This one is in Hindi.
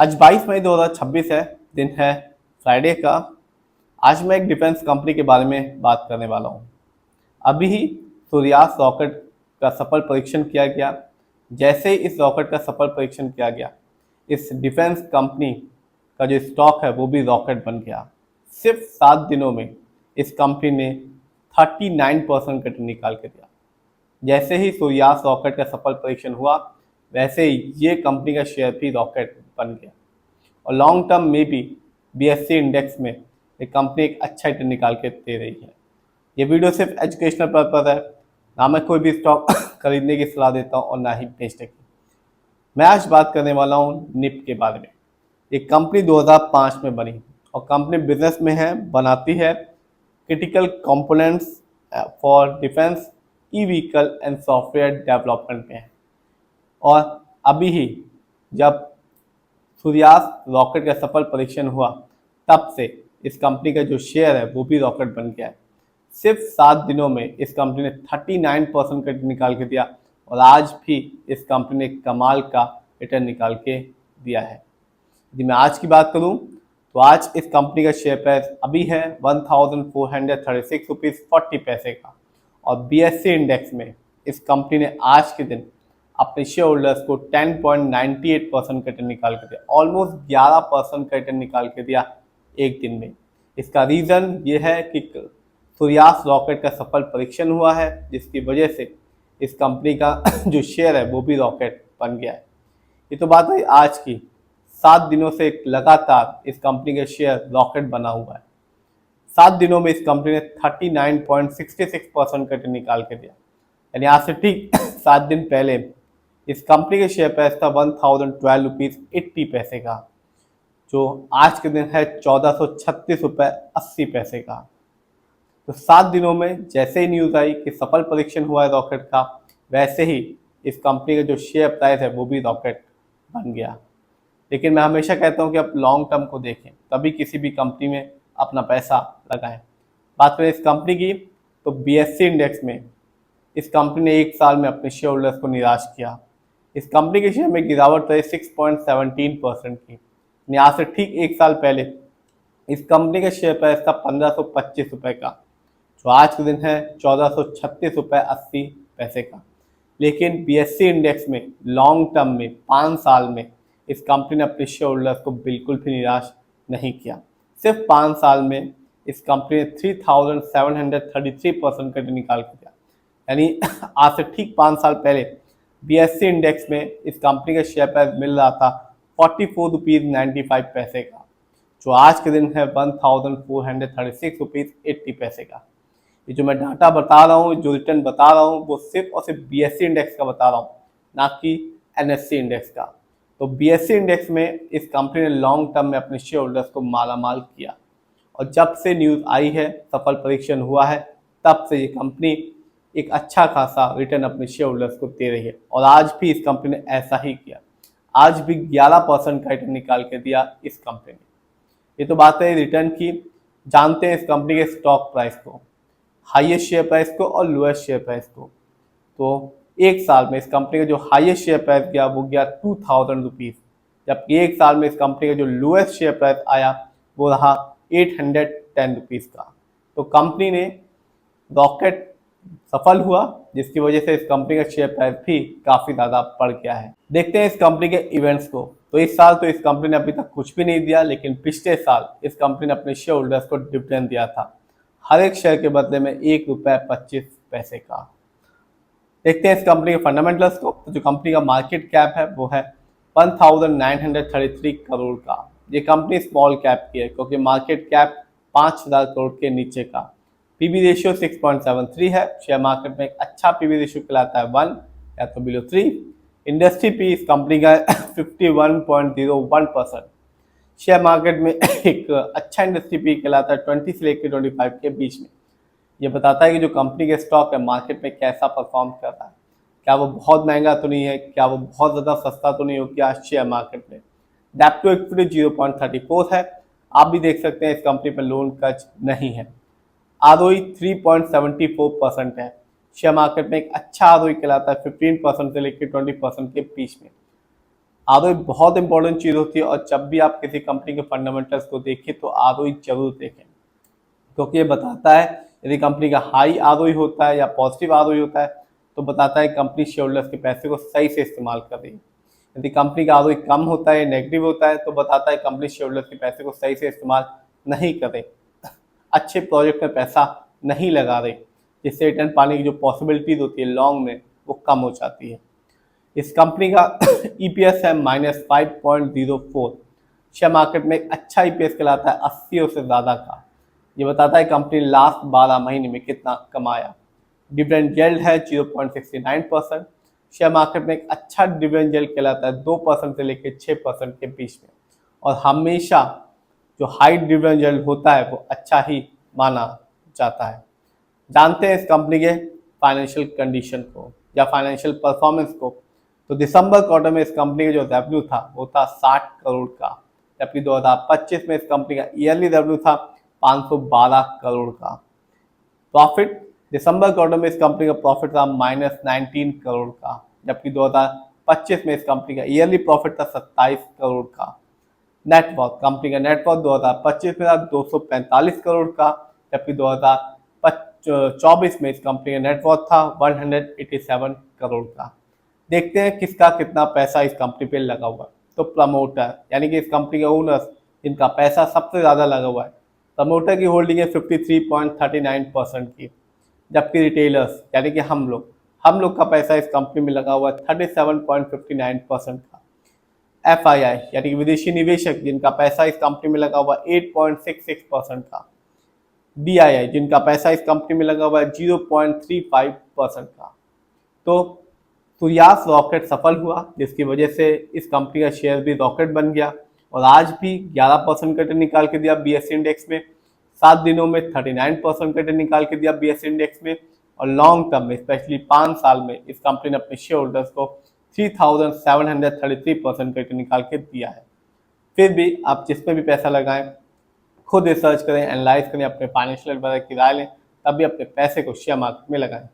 आज 22 मई 2026 है, दिन है फ्राइडे का। आज मैं एक डिफेंस कंपनी के बारे में बात करने वाला हूँ। अभी ही सूर्यास्त रॉकेट का सफल परीक्षण किया गया। जैसे ही इस रॉकेट का सफल परीक्षण किया गया, इस डिफेंस कंपनी का जो स्टॉक है वो भी रॉकेट बन गया। सिर्फ 7 दिनों में इस कंपनी ने 39% रिटर्न निकाल के दिया। जैसे ही सूर्यास्त रॉकेट का सफल परीक्षण हुआ, वैसे ही ये कंपनी का शेयर भी रॉकेट बन गया और लॉन्ग टर्म में भी बीएससी इंडेक्स में ये कंपनी एक अच्छा रिटर्न निकाल के दे रही है। ये वीडियो सिर्फ एजुकेशनल पर्पज है, ना मैं कोई भी स्टॉक खरीदने की सलाह देता हूँ और ना ही बेचने की। मैं आज बात करने वाला हूँ निप के बारे में। ये कंपनी 2005 में बनी और कंपनी बिजनेस में है, बनाती है critical components for defence, e vehicle and software development में है। और अभी ही जब सूर्यास्त रॉकेट का सफल परीक्षण हुआ, तब से इस कंपनी का जो शेयर है वो भी रॉकेट बन गया है। सिर्फ 7 दिनों में इस कंपनी ने 39% का रिटर्न निकाल के दिया और आज भी इस कंपनी ने कमाल का रिटर्न निकाल के दिया है। यदि मैं आज की बात करूं तो आज इस कंपनी का शेयर प्राइस अभी है 1436 रुपीज़ 40 पैसे का और बीएससी इंडेक्स में इस कंपनी ने आज के दिन अपने शेयर होल्डर्स को 10.98% का रिटर्न निकाल के दिया, ऑलमोस्ट 11% का रिटर्न निकाल के दिया एक दिन में। इसका रीज़न ये है कि सूर्यास्त रॉकेट का सफल परीक्षण हुआ है, जिसकी वजह से इस कंपनी का जो शेयर है वो भी रॉकेट बन गया है। ये तो बात है आज की। 7 दिनों से लगातार इस कंपनी का शेयर रॉकेट बना हुआ है। 7 दिनों में इस कंपनी ने 39.66% का रिटर्न निकाल के दिया। यानी आज से ठीक 7 दिन पहले इस कंपनी के शेयर प्राइस था 1012 रुपीज़ 80 पैसे का, जो आज के दिन है 1436 रुपये 80 पैसे का। तो 7 दिनों में जैसे ही न्यूज़ आई कि सफल परीक्षण हुआ है रॉकेट का, वैसे ही इस कंपनी का जो शेयर प्राइस है वो भी रॉकेट बन गया। लेकिन मैं हमेशा कहता हूँ कि आप लॉन्ग टर्म को देखें, तभी किसी भी कंपनी में अपना पैसा लगाएं। बात करें इस कंपनी की, तो बीएससी इंडेक्स में इस कंपनी ने एक साल में अपने शेयर होल्डर्स को निराश किया। इस कंपनी के शेयर में गिरावट रही 6.17% की। यानी आज से ठीक एक साल पहले इस कंपनी का शेयर प्राइस था 1525 रुपये का, जो आज के दिन है 1436 रुपये 80 पैसे का। लेकिन बीएससी इंडेक्स में लॉन्ग टर्म में 5 साल में इस कंपनी ने अपने शेयर होल्डर्स को बिल्कुल भी निराश नहीं किया। सिर्फ 5 साल में इस कंपनी ने 3733% का रिटर्न निकाल के दिया। यानी आज से ठीक 5 साल पहले बीएससी इंडेक्स में इस कंपनी का शेयर प्राइस मिल रहा था 44 रुपीज़ 95 पैसे का, जो आज के दिन है 1436 रुपीज़ 80 पैसे का। ये जो मैं डाटा बता रहा हूँ, जो रिटर्न बता रहा हूँ, वो सिर्फ और सिर्फ बीएससी इंडेक्स का बता रहा हूँ, ना कि एनएससी इंडेक्स का। तो बीएससी इंडेक्स में इस कंपनी ने लॉन्ग टर्म में अपने शेयर होल्डर्स को मालामाल किया और जब से न्यूज़ आई है, सफल परीक्षण हुआ है, तब से ये कंपनी एक अच्छा खासा रिटर्न अपने शेयर होल्डर्स को दे रही है और आज भी इस कंपनी ने ऐसा ही किया। आज भी 11% का रिटर्न निकाल के दिया इस कंपनी ने। ये तो बात है रिटर्न की। जानते हैं इस कंपनी के स्टॉक प्राइस को, हाईएस्ट शेयर प्राइस को और लोएस्ट शेयर प्राइस को। तो एक साल में इस कंपनी का जो हाईएस्ट शेयर प्राइस गया वो गया 2000 रुपीज़, जबकि एक साल में इस कंपनी का जो लोएस्ट शेयर प्राइस आया वो रहा 810 रुपीज़ का। तो कंपनी ने रॉकेट सफल हुआ, जिसकी वजह से इस कंपनी का शेयर प्राइस भी काफ़ी ज़्यादा बढ़ गया है। देखते हैं इस कंपनी के इवेंट्स को। तो इस साल तो इस कंपनी ने अभी तक कुछ भी नहीं दिया, लेकिन पिछले साल इस कंपनी ने अपने शेयर होल्डर्स को डिविडेंड दिया था, हर एक शेयर के बदले में 1 रुपये 25 पैसे का। देखते हैं इस कंपनी के फंडामेंटल्स को। तो जो कंपनी का मार्केट कैप है वो है 1933 करोड़ का। ये कंपनी स्मॉल कैप की है क्योंकि मार्केट कैप 5000 करोड़ के नीचे का। पीबी रेशियो 6.73 है। शेयर मार्केट में एक अच्छा पीबी रेशियो कहलाता है 1 या तो बिलो 3। इंडस्ट्री पी इस कंपनी का 51.01%। शेयर मार्केट में एक अच्छा इंडस्ट्री पी कहलाता है 20 से लेकर 25 के बीच में। ये बताता है कि जो कंपनी के स्टॉक है मार्केट में कैसा परफॉर्म कर रहा है, क्या वो बहुत महंगा तो नहीं है, क्या वो बहुत ज़्यादा सस्ता तो नहीं हो गया शेयर मार्केट में। डेप्ट टू इक्विटी 0.34 है। आप भी देख सकते हैं इस कंपनी पर लोन कर्ज नहीं है। आरओई 3.74% है। शेयर मार्केट में एक अच्छा आरओई कहलाता है 15% से लेकर 20% के बीच में। आरओई बहुत इंपॉर्टेंट चीज़ होती है, और जब भी आप किसी कंपनी के फंडामेंटल्स को देखें तो आरओई जरूर देखें, क्योंकि ये बताता है यदि कंपनी का हाई आरओई होता है या पॉजिटिव आरओई होता है तो बताता है कंपनी शेयर होल्डर्स के पैसे को सही से इस्तेमाल कर रही है। यदि कंपनी का आरओई कम होता है, नेगेटिव होता है, तो बताता है कंपनी शेयर होल्डर्स के पैसे को सही से इस्तेमाल नहीं कर रही, अच्छे प्रोजेक्ट में पैसा नहीं लगा रही, जिससे रिटर्न पाने की जो पॉसिबिलिटीज होती है लॉन्ग में वो कम हो जाती है। इस कंपनी का ईपीएस है -5.04। शेयर मार्केट में एक अच्छा ईपीएस कहलाता है 80 से ज़्यादा का। ये बताता है कंपनी लास्ट 12 महीने में कितना कमाया। डिविडेंड यील्ड है 0.69%। शेयर मार्केट में एक अच्छा डिविडेंड यील्ड कहलाता है 2% से लेकर 6% के बीच में, और हमेशा जो हाई डिविडेंड यील्ड होता है वो अच्छा ही माना जाता है। जानते हैं इस कंपनी के फाइनेंशियल कंडीशन को या फाइनेंशियल परफॉर्मेंस को। तो दिसंबर क्वार्टर में इस कंपनी का जो रेवेन्यू था वो था 60 करोड़ का, जबकि 2025 में इस कंपनी का ईयरली रेवेन्यू था 512 करोड़ का। प्रॉफिट दिसंबर क्वार्टर में इस कंपनी का प्रॉफिट था -19 करोड़ का, जबकि 2025 में इस कंपनी का ईयरली प्रॉफिट था 27 करोड़ का। नेटवर्थ कंपनी का नेटवर्थ 2025 में था 245 करोड़ का, जबकि 2024 में इस कंपनी का नेटवर्थ था 187 करोड़ का। देखते हैं किसका कितना पैसा इस कंपनी पे लगा हुआ है। तो प्रमोटर यानी कि इस कंपनी के ओनर्स जिनका पैसा सबसे ज़्यादा लगा हुआ है, प्रमोटर की होल्डिंग है 53.39% की, जबकि रिटेलर्स यानी कि हम लोग का पैसा इस कंपनी में लगा हुआ है 37.59% का। FII यानी कि विदेशी निवेशक जिनका पैसा इस कंपनी में लगा हुआ है 8.66% का। DII जिनका पैसा इस कंपनी में लगा हुआ है 0.35% का। तो सूर्यास रॉकेट सफल हुआ, जिसकी वजह से इस कंपनी का शेयर भी रॉकेट बन गया, और आज भी 11% का रिटर्न निकाल के दिया BSE इंडेक्स में, 7 दिनों में 39% का रिटर्न निकाल के दिया BSE इंडेक्स में, और लॉन्ग टर्म में स्पेशली 5 साल में इस कंपनी ने अपने शेयर होल्डर्स को 3733% का रिटर्न निकाल के दिया है। फिर भी आप जिस पे भी पैसा लगाएं खुद रिसर्च करें, एनालाइज करें, अपने फाइनेंशियल एडवाइजर की राय लें, तभी अपने पैसे को शेयर मार्केट में लगाएं।